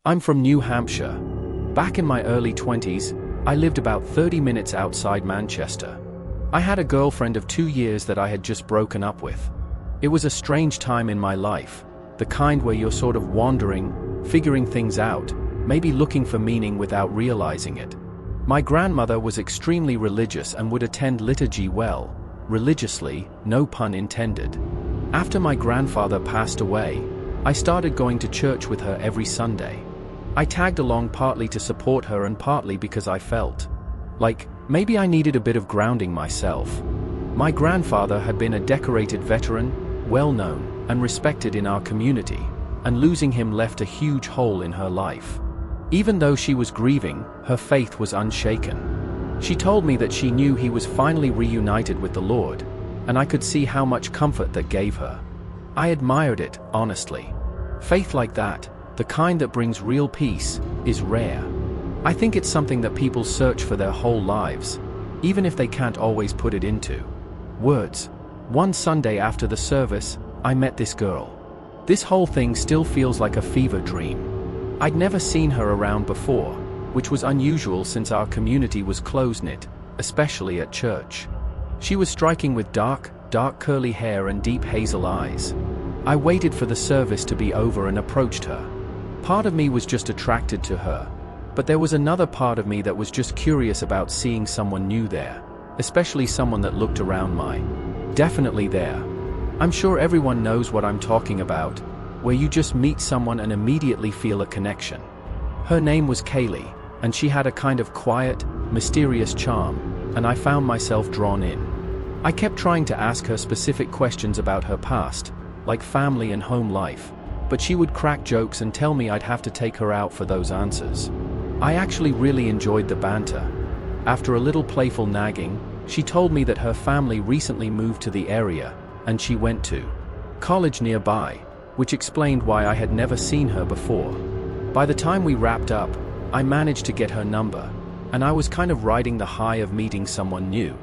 I'm from New Hampshire. Back in my early 20s, I lived about 30 minutes outside Manchester. I had a girlfriend of 2 years that I had just broken up with. It was a strange time in my life, the kind where you're sort of wandering, figuring things out, maybe looking for meaning without realizing it. My grandmother was extremely religious and would attend liturgy religiously, no pun intended. After my grandfather passed away, I started going to church with her every Sunday. I tagged along partly to support her and partly because I felt like maybe I needed a bit of grounding myself. My grandfather had been a decorated veteran, well known and respected in our community, and losing him left a huge hole in her life. Even though she was grieving, her faith was unshaken. She told me that she knew he was finally reunited with the Lord, and I could see how much comfort that gave her. I admired it, honestly. Faith like that, the kind that brings real peace, is rare. I think it's something that people search for their whole lives, even if they can't always put it into words. One Sunday after the service, I met this girl. This whole thing still feels like a fever dream. I'd never seen her around before, which was unusual since our community was close-knit, especially at church. She was striking with dark curly hair and deep hazel eyes. I waited for the service to be over and approached her. Part of me was just attracted to her, but there was another part of me that was just curious about seeing someone new there, especially someone that looked around my definitely there. I'm sure everyone knows what I'm talking about, where you just meet someone and immediately feel a connection. Her name was Kaylee, and she had a kind of quiet, mysterious charm, and I found myself drawn in. I kept trying to ask her specific questions about her past, like family and home life, but she would crack jokes and tell me I'd have to take her out for those answers. I actually really enjoyed the banter. After a little playful nagging, she told me that her family recently moved to the area, and she went to college nearby, which explained why I had never seen her before. By the time we wrapped up, I managed to get her number, and I was kind of riding the high of meeting someone new.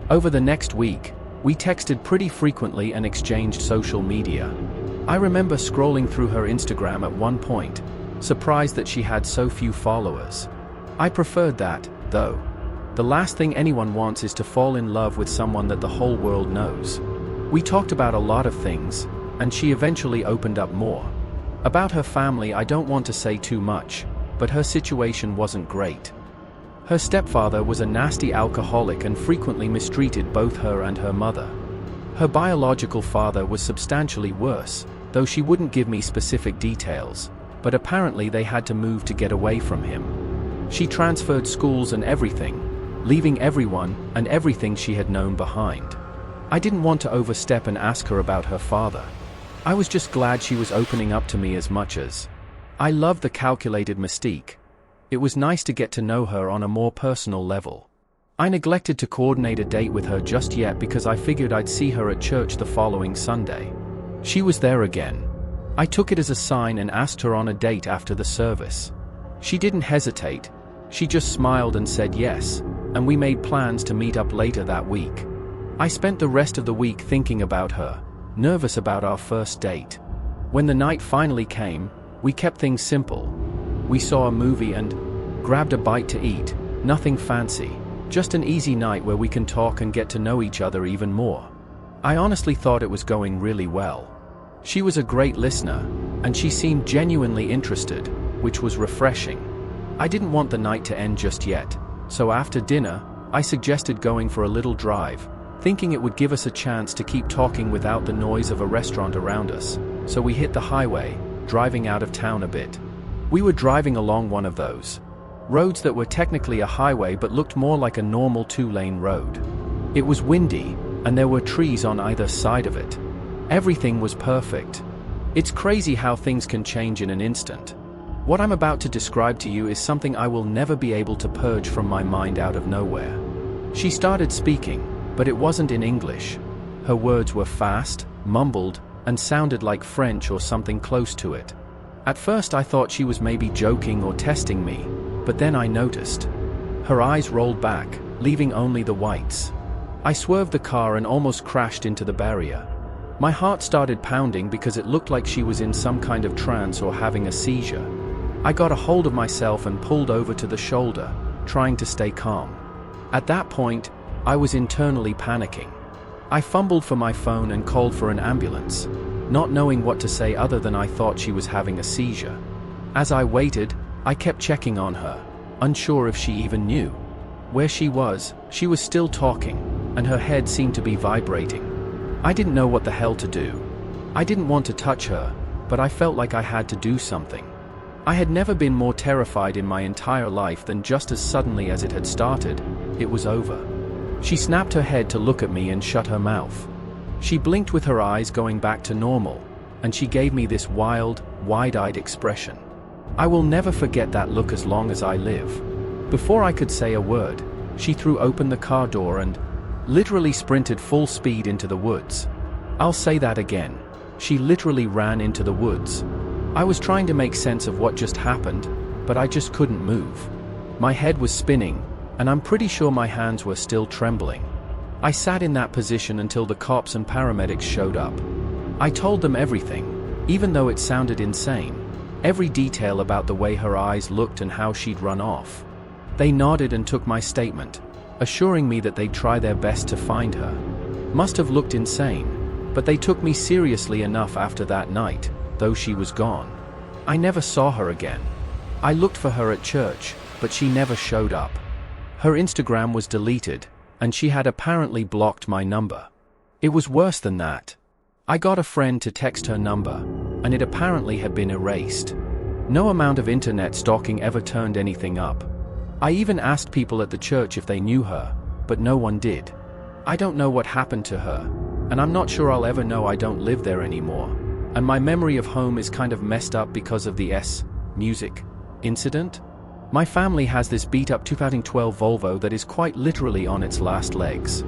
Over the next week, we texted pretty frequently and exchanged social media. I remember scrolling through her Instagram at one point, surprised that she had so few followers. I preferred that, though. The last thing anyone wants is to fall in love with someone that the whole world knows. We talked about a lot of things, and she eventually opened up more. About her family I don't want to say too much, but her situation wasn't great. Her stepfather was a nasty alcoholic and frequently mistreated both her and her mother. Her biological father was substantially worse, though she wouldn't give me specific details, but apparently they had to move to get away from him. She transferred schools and everything, leaving everyone and everything she had known behind. I didn't want to overstep and ask her about her father. I was just glad she was opening up to me as much as I loved the calculated mystique. It was nice to get to know her on a more personal level. I neglected to coordinate a date with her just yet because I figured I'd see her at church the following Sunday. She was there again. I took it as a sign and asked her on a date after the service. She didn't hesitate. She just smiled and said yes, and we made plans to meet up later that week. I spent the rest of the week thinking about her, nervous about our first date. When the night finally came, we kept things simple. We saw a movie and grabbed a bite to eat, nothing fancy, just an easy night where we can talk and get to know each other even more. I honestly thought it was going really well. She was a great listener, and she seemed genuinely interested, which was refreshing. I didn't want the night to end just yet, so after dinner, I suggested going for a little drive, thinking it would give us a chance to keep talking without the noise of a restaurant around us, so we hit the highway, driving out of town a bit. We were driving along one of those roads that were technically a highway but looked more like a normal two-lane road. It was windy, and there were trees on either side of it. Everything was perfect. It's crazy how things can change in an instant. What I'm about to describe to you is something I will never be able to purge from my mind out of nowhere. She started speaking, but it wasn't in English. Her words were fast, mumbled, and sounded like French or something close to it. At first I thought she was maybe joking or testing me, but then I noticed. Her eyes rolled back, leaving only the whites. I swerved the car and almost crashed into the barrier. My heart started pounding because it looked like she was in some kind of trance or having a seizure. I got a hold of myself and pulled over to the shoulder, trying to stay calm. At that point, I was internally panicking. I fumbled for my phone and called for an ambulance, not knowing what to say other than I thought she was having a seizure. As I waited, I kept checking on her, unsure if she even knew. Where she was still talking, and her head seemed to be vibrating. I didn't know what the hell to do. I didn't want to touch her, but I felt like I had to do something. I had never been more terrified in my entire life than just as suddenly as it had started, it was over. She snapped her head to look at me and shut her mouth. She blinked with her eyes going back to normal, and she gave me this wild, wide-eyed expression. I will never forget that look as long as I live. Before I could say a word, she threw open the car door and literally sprinted full speed into the woods. I'll say that again. She literally ran into the woods. I was trying to make sense of what just happened, but I just couldn't move. My head was spinning, and I'm pretty sure my hands were still trembling. I sat in that position until the cops and paramedics showed up. I told them everything, even though it sounded insane. Every detail about the way her eyes looked and how she'd run off. They nodded and took my statement, assuring me that they'd try their best to find her. Must have looked insane, but they took me seriously enough after that night, though she was gone. I never saw her again. I looked for her at church, but she never showed up. Her Instagram was deleted, and she had apparently blocked my number. It was worse than that. I got a friend to text her number, and it apparently had been erased. No amount of internet stalking ever turned anything up. I even asked people at the church if they knew her, but no one did. I don't know what happened to her, and I'm not sure I'll ever know. I don't live there anymore, and my memory of home is kind of messed up because of the music incident. My family has this beat-up 2012 Volvo that is quite literally on its last legs.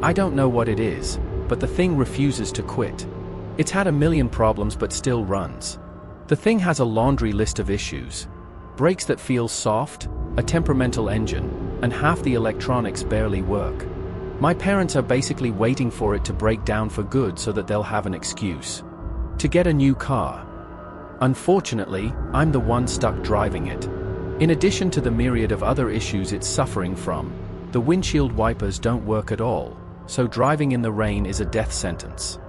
I don't know what it is, but the thing refuses to quit. It's had a million problems but still runs. The thing has a laundry list of issues. Brakes that feel soft, a temperamental engine, and half the electronics barely work. My parents are basically waiting for it to break down for good so that they'll have an excuse to get a new car. Unfortunately, I'm the one stuck driving it. In addition to the myriad of other issues it's suffering from, the windshield wipers don't work at all, so driving in the rain is a death sentence.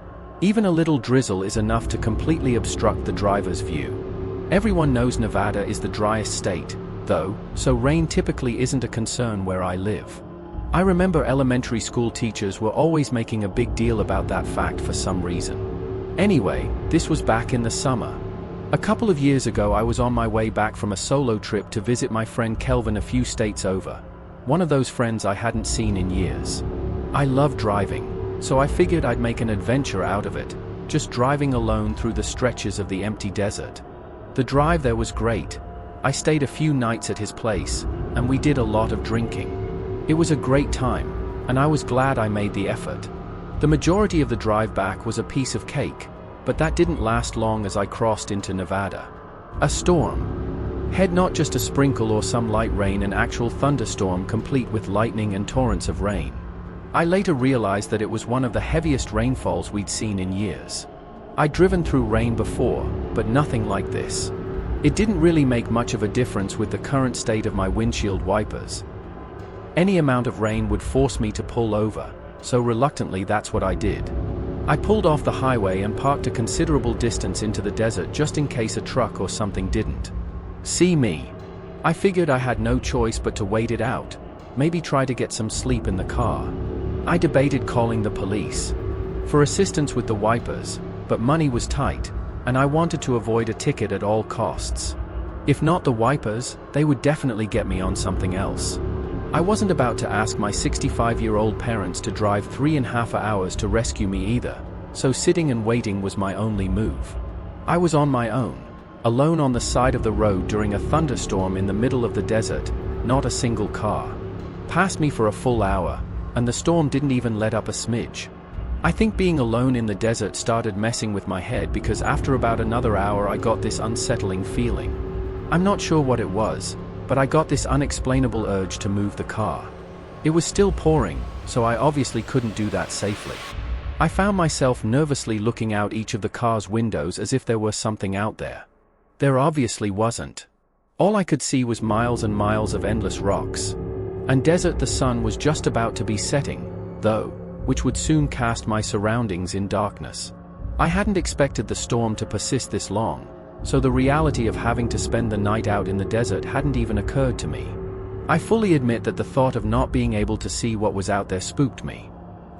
Even a little drizzle is enough to completely obstruct the driver's view. Everyone knows Nevada is the driest state, though, so rain typically isn't a concern where I live. I remember elementary school teachers were always making a big deal about that fact for some reason. Anyway, this was back in the summer. A couple of years ago I was on my way back from a solo trip to visit my friend Kelvin a few states over, one of those friends I hadn't seen in years. I love driving, so I figured I'd make an adventure out of it, just driving alone through the stretches of the empty desert. The drive there was great. I stayed a few nights at his place, and we did a lot of drinking. It was a great time, and I was glad I made the effort. The majority of the drive back was a piece of cake, but that didn't last long as I crossed into Nevada. A storm. Had not just a sprinkle or some light rain, an actual thunderstorm complete with lightning and torrents of rain. I later realized that it was one of the heaviest rainfalls we'd seen in years. I'd driven through rain before, but nothing like this. It didn't really make much of a difference with the current state of my windshield wipers. Any amount of rain would force me to pull over, so reluctantly that's what I did. I pulled off the highway and parked a considerable distance into the desert just in case a truck or something didn't see me. I figured I had no choice but to wait it out, maybe try to get some sleep in the car. I debated calling the police for assistance with the wipers, but money was tight, and I wanted to avoid a ticket at all costs. If not the wipers, they would definitely get me on something else. I wasn't about to ask my 65-year-old parents to drive 3.5 hours to rescue me either, so sitting and waiting was my only move. I was on my own, alone on the side of the road during a thunderstorm in the middle of the desert, not a single car passed me for a full hour, and the storm didn't even let up a smidge. I think being alone in the desert started messing with my head because after about another hour I got this unsettling feeling. I'm not sure what it was, but I got this unexplainable urge to move the car. It was still pouring, so I obviously couldn't do that safely. I found myself nervously looking out each of the car's windows as if there were something out there. There obviously wasn't. All I could see was miles and miles of endless rocks. And desert. The sun was just about to be setting, though, which would soon cast my surroundings in darkness. I hadn't expected the storm to persist this long, so the reality of having to spend the night out in the desert hadn't even occurred to me. I fully admit that the thought of not being able to see what was out there spooked me.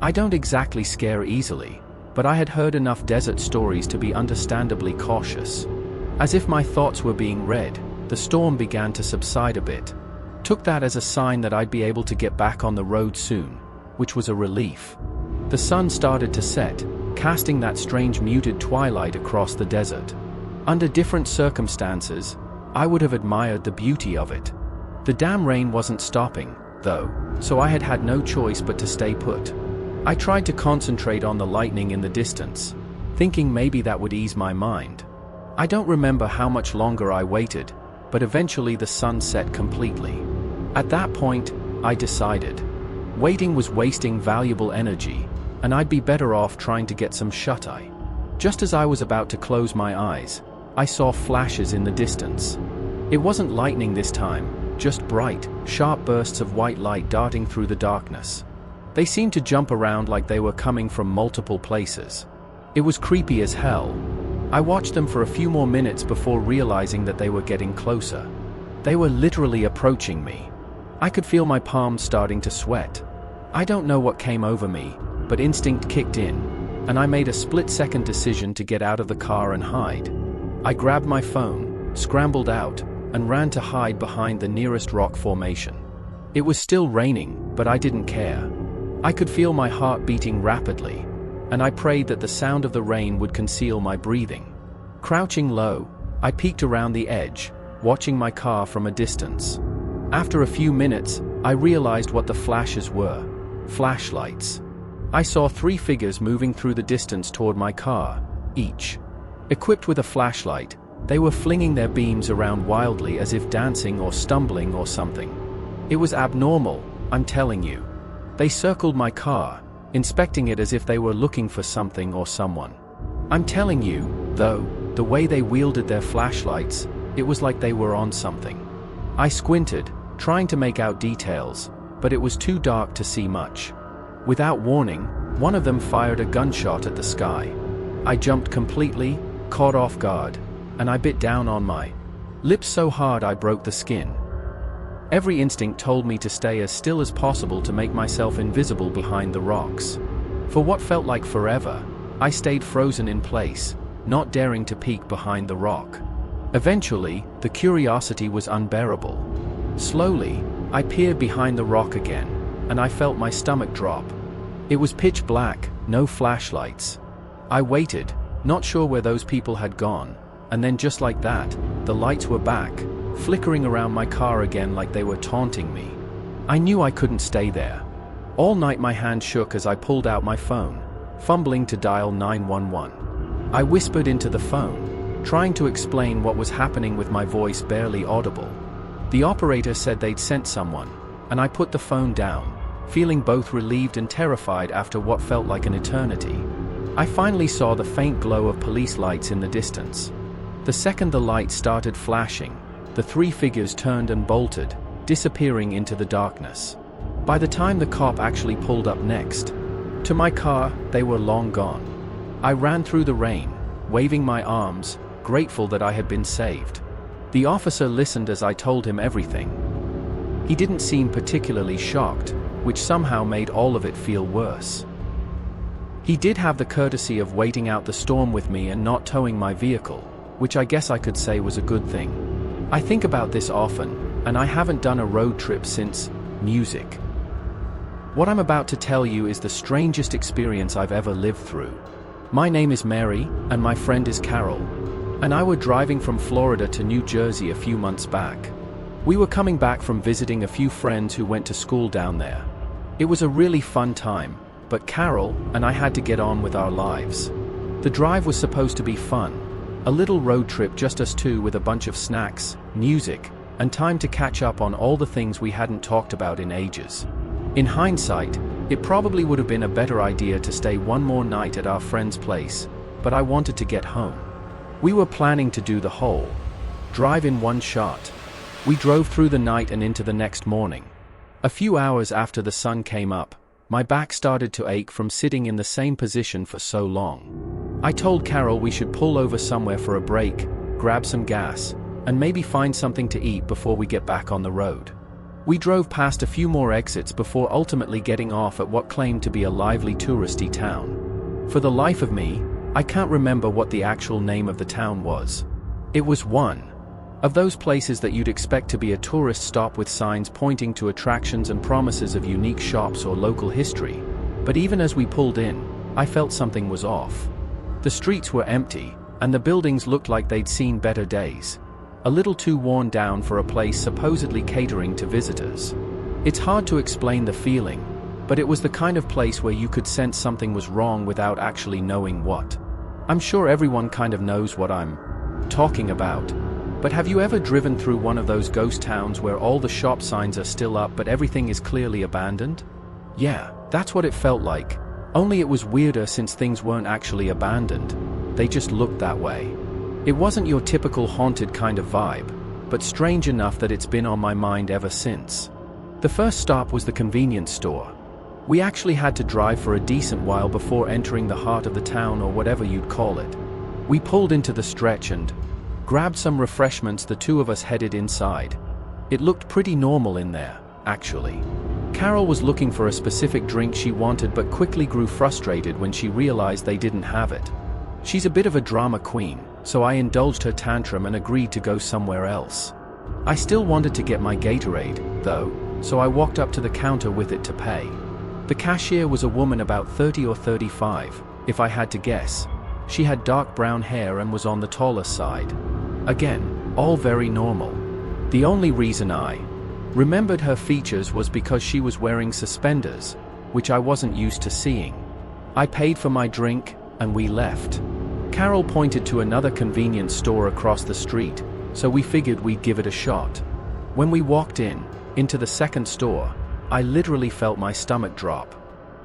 I don't exactly scare easily, but I had heard enough desert stories to be understandably cautious. As if my thoughts were being read, the storm began to subside a bit. Took that as a sign that I'd be able to get back on the road soon, which was a relief. The sun started to set, casting that strange muted twilight across the desert. Under different circumstances, I would have admired the beauty of it. The damn rain wasn't stopping, though, so I had had no choice but to stay put. I tried to concentrate on the lightning in the distance, thinking maybe that would ease my mind. I don't remember how much longer I waited, but eventually the sun set completely. At that point, I decided waiting was wasting valuable energy, and I'd be better off trying to get some shut-eye. Just as I was about to close my eyes, I saw flashes in the distance. It wasn't lightning this time, just bright, sharp bursts of white light darting through the darkness. They seemed to jump around like they were coming from multiple places. It was creepy as hell. I watched them for a few more minutes before realizing that they were getting closer. They were literally approaching me. I could feel my palms starting to sweat. I don't know what came over me, but instinct kicked in, and I made a split-second decision to get out of the car and hide. I grabbed my phone, scrambled out, and ran to hide behind the nearest rock formation. It was still raining, but I didn't care. I could feel my heart beating rapidly, and I prayed that the sound of the rain would conceal my breathing. Crouching low, I peeked around the edge, watching my car from a distance. After a few minutes, I realized what the flashes were: flashlights. I saw 3 figures moving through the distance toward my car, each equipped with a flashlight. They were flinging their beams around wildly as if dancing or stumbling or something. It was abnormal, I'm telling you. They circled my car, inspecting it as if they were looking for something or someone. I'm telling you, though, the way they wielded their flashlights, it was like they were on something. I squinted, trying to make out details, but it was too dark to see much. Without warning, one of them fired a gunshot at the sky. I jumped completely, caught off guard, and I bit down on my lips so hard I broke the skin. Every instinct told me to stay as still as possible to make myself invisible behind the rocks. For what felt like forever, I stayed frozen in place, not daring to peek behind the rock. Eventually, the curiosity was unbearable. Slowly, I peered behind the rock again, and I felt my stomach drop. It was pitch black, no flashlights. I waited, not sure where those people had gone, and then just like that, the lights were back, flickering around my car again like they were taunting me. I knew I couldn't stay there. All night my hand shook as I pulled out my phone, fumbling to dial 911. I whispered into the phone, trying to explain what was happening with my voice barely audible. The operator said they'd sent someone, and I put the phone down, feeling both relieved and terrified after what felt like an eternity. I finally saw the faint glow of police lights in the distance. The second the lights started flashing, the 3 figures turned and bolted, disappearing into the darkness. By the time the cop actually pulled up next to my car, they were long gone. I ran through the rain, waving my arms, grateful that I had been saved. The officer listened as I told him everything. He didn't seem particularly shocked, which somehow made all of it feel worse. He did have the courtesy of waiting out the storm with me and not towing my vehicle, which I guess I could say was a good thing. I think about this often, and I haven't done a road trip since music. What I'm about to tell you is the strangest experience I've ever lived through. My name is Mary, and my friend is Carol, and I were driving from Florida to New Jersey a few months back. We were coming back from visiting a few friends who went to school down there. It was a really fun time, but Carol and I had to get on with our lives. The drive was supposed to be fun, a little road trip, just us two, with a bunch of snacks, music, and time to catch up on all the things we hadn't talked about in ages. In hindsight, it probably would have been a better idea to stay one more night at our friend's place, but I wanted to get home. We were planning to do the whole drive in one shot. We drove through the night and into the next morning. A few hours after the sun came up, my back started to ache from sitting in the same position for so long. I told Carol we should pull over somewhere for a break, grab some gas, and maybe find something to eat before we get back on the road. We drove past a few more exits before ultimately getting off at what claimed to be a lively touristy town. For the life of me, I can't remember what the actual name of the town was. It was one of those places that you'd expect to be a tourist stop with signs pointing to attractions and promises of unique shops or local history. But even as we pulled in, I felt something was off. The streets were empty, and the buildings looked like they'd seen better days. A little too worn down for a place supposedly catering to visitors. It's hard to explain the feeling, but it was the kind of place where you could sense something was wrong without actually knowing what. I'm sure everyone kind of knows what I'm talking about. But have you ever driven through one of those ghost towns where all the shop signs are still up but everything is clearly abandoned? Yeah, that's what it felt like. Only it was weirder since things weren't actually abandoned. They just looked that way. It wasn't your typical haunted kind of vibe, but strange enough that it's been on my mind ever since. The first stop was the convenience store. We actually had to drive for a decent while before entering the heart of the town, or whatever you'd call it. We pulled into the stretch and grabbed some refreshments. The two of us headed inside. It looked pretty normal in there, actually. Carol was looking for a specific drink she wanted but quickly grew frustrated when she realized they didn't have it. She's a bit of a drama queen, so I indulged her tantrum and agreed to go somewhere else. I still wanted to get my Gatorade, though, so I walked up to the counter with it to pay. The cashier was a woman about 30 or 35, if I had to guess. She had dark brown hair and was on the taller side. Again, all very normal. The only reason I remembered her features was because she was wearing suspenders, which I wasn't used to seeing. I paid for my drink, and we left. Carol pointed to another convenience store across the street, so we figured we'd give it a shot. When we walked into the second store, I literally felt my stomach drop.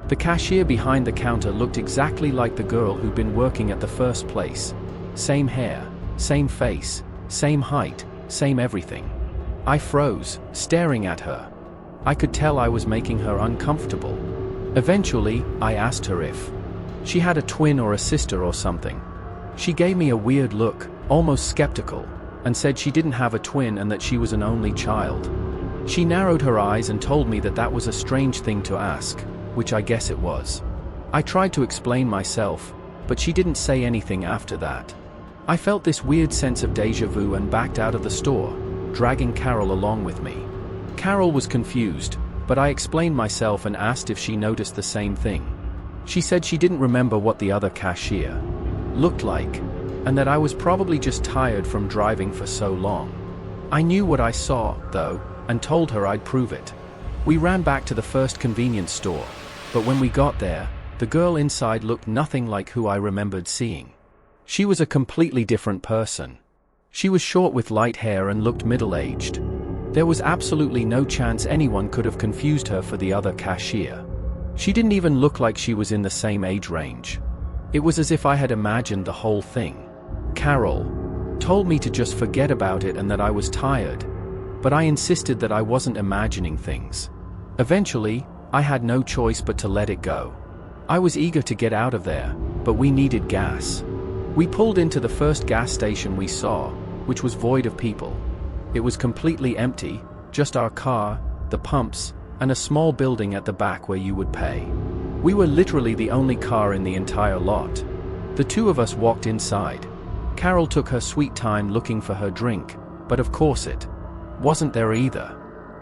The cashier behind the counter looked exactly like the girl who'd been working at the first place. Same hair, same face, same height, same everything. I froze, staring at her. I could tell I was making her uncomfortable. Eventually, I asked her if she had a twin or a sister or something. She gave me a weird look, almost skeptical, and said she didn't have a twin and that she was an only child. She narrowed her eyes and told me that that was a strange thing to ask, which I guess it was. I tried to explain myself, but she didn't say anything after that. I felt this weird sense of déjà vu and backed out of the store, dragging Carol along with me. Carol was confused, but I explained myself and asked if she noticed the same thing. She said she didn't remember what the other cashier looked like, and that I was probably just tired from driving for so long. I knew what I saw, though, and told her I'd prove it. We ran back to the first convenience store, but when we got there, the girl inside looked nothing like who I remembered seeing. She was a completely different person. She was short with light hair and looked middle-aged. There was absolutely no chance anyone could have confused her for the other cashier. She didn't even look like she was in the same age range. It was as if I had imagined the whole thing. Carol told me to just forget about it and that I was tired, but I insisted that I wasn't imagining things. Eventually, I had no choice but to let it go. I was eager to get out of there, but we needed gas. We pulled into the first gas station we saw, which was void of people. It was completely empty, just our car, the pumps, and a small building at the back where you would pay. We were literally the only car in the entire lot. The two of us walked inside. Carol took her sweet time looking for her drink, but of course it wasn't there either.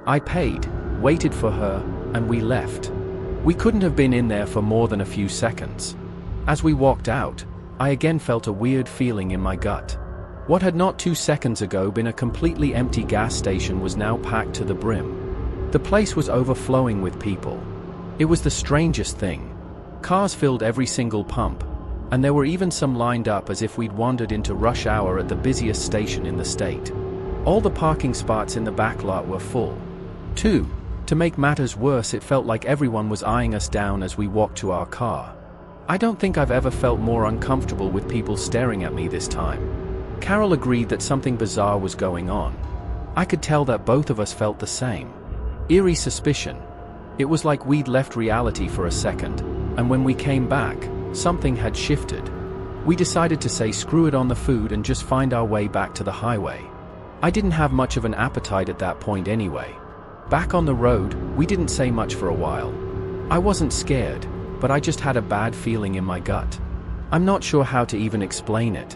I paid, waited for her, and we left. We couldn't have been in there for more than a few seconds. As we walked out, I again felt a weird feeling in my gut. What had not 2 seconds ago been a completely empty gas station was now packed to the brim. The place was overflowing with people. It was the strangest thing. Cars filled every single pump, and there were even some lined up as if we'd wandered into rush hour at the busiest station in the state. All the parking spots in the back lot were full. To make matters worse, it felt like everyone was eyeing us down as we walked to our car. I don't think I've ever felt more uncomfortable with people staring at me this time. Carol agreed that something bizarre was going on. I could tell that both of us felt the same. Eerie suspicion. It was like we'd left reality for a second, and when we came back, something had shifted. We decided to say screw it on the food and just find our way back to the highway. I didn't have much of an appetite at that point anyway. Back on the road, we didn't say much for a while. I wasn't scared, but I just had a bad feeling in my gut. I'm not sure how to even explain it.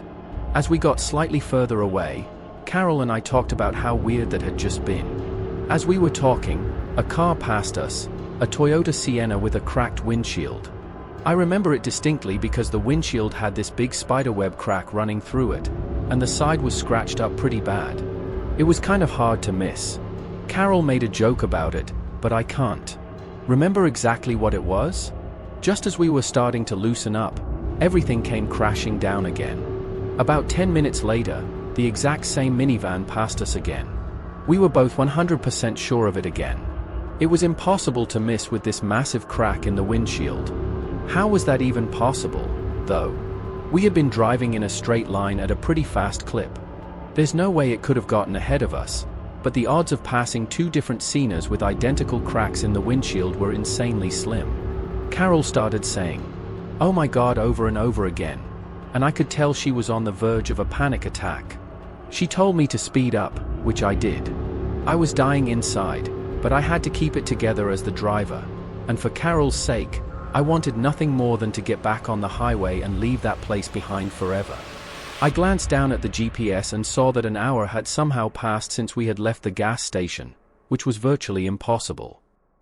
As we got slightly further away, Carol and I talked about how weird that had just been. As we were talking, a car passed us, a Toyota Sienna with a cracked windshield. I remember it distinctly because the windshield had this big spiderweb crack running through it, and the side was scratched up pretty bad. It was kind of hard to miss. Carol made a joke about it, but I can't remember exactly what it was. Just as we were starting to loosen up, everything came crashing down again. About 10 minutes later, the exact same minivan passed us again. We were both 100% sure of it again. It was impossible to miss with this massive crack in the windshield. How was that even possible, though? We had been driving in a straight line at a pretty fast clip. There's no way it could have gotten ahead of us, but the odds of passing two different Siennas with identical cracks in the windshield were insanely slim. Carol started saying, "Oh my God," over and over again, and I could tell she was on the verge of a panic attack. She told me to speed up, which I did. I was dying inside, but I had to keep it together as the driver, and for Carol's sake, I wanted nothing more than to get back on the highway and leave that place behind forever. I glanced down at the GPS and saw that an hour had somehow passed since we had left the gas station, which was virtually impossible.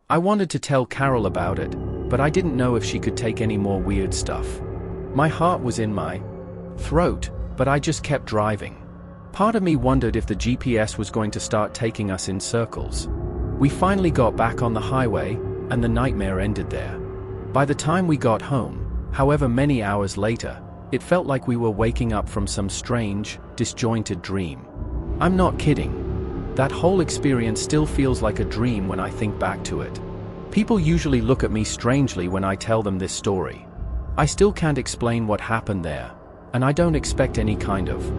I wanted to tell Carol about it, but I didn't know if she could take any more weird stuff. My heart was in my throat, but I just kept driving. Part of me wondered if the GPS was going to start taking us in circles. We finally got back on the highway, and the nightmare ended there. By the time we got home, however many hours later, it felt like we were waking up from some strange, disjointed dream. I'm not kidding. That whole experience still feels like a dream when I think back to it. People usually look at me strangely when I tell them this story. I still can't explain what happened there, and I don't expect any kind of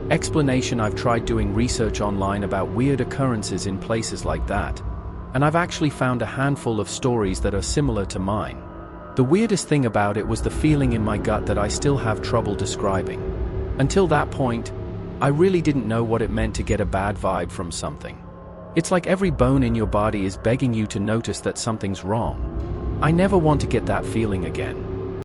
explanation. I've tried doing research online about weird occurrences in places like that, and I've actually found a handful of stories that are similar to mine. The weirdest thing about it was the feeling in my gut that I still have trouble describing. Until that point, I really didn't know what it meant to get a bad vibe from something. It's like every bone in your body is begging you to notice that something's wrong. I never want to get that feeling again.